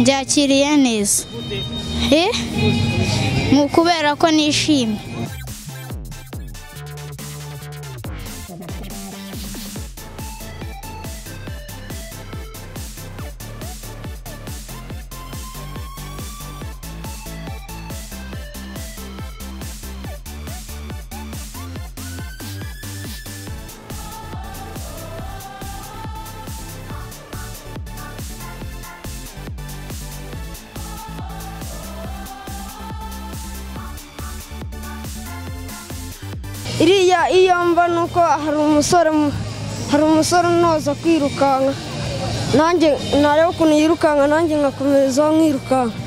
Byakiriye neza mu kubera ko nishimye. Iriya iyo mva nuko hari umusore unoza kwirukanka, nanjye nareba ukuntu yirukanka nanjye ngakomeza nkirukanka.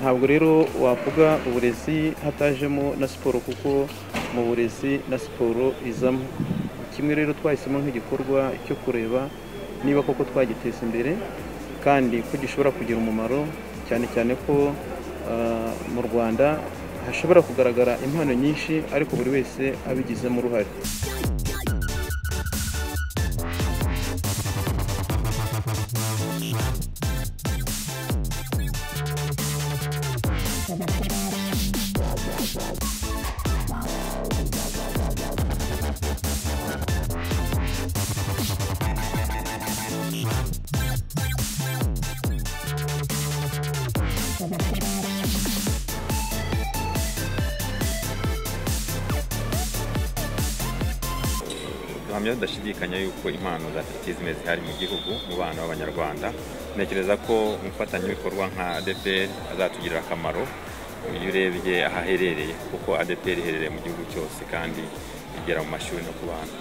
Ntabwo rero wavuga uburezi hatajemo na siporo, kuko mu burezi na siporo izamo. Kimwe rero twahisemo nk'igikorwa cyo kureba niba koko twagiteza imbere kandi ko gishobora kugira umumaro, cyane cyane ko mu Rwanda hashobora kugaragara impano nyinshi ariko buri wese abigizemo uruhare. Duhamya tudashidikanya yuko impano za atletisme zihari mu gihugu mu bana b'Abanyarwanda. Ntekereza ko umufatanyabikorwa nka ADEPR azatugirira akamaro iyo urebye ahaherereye, kuko ADEPR iherereye mu gihugu cyose kandi igera mu mashuri no ku bana.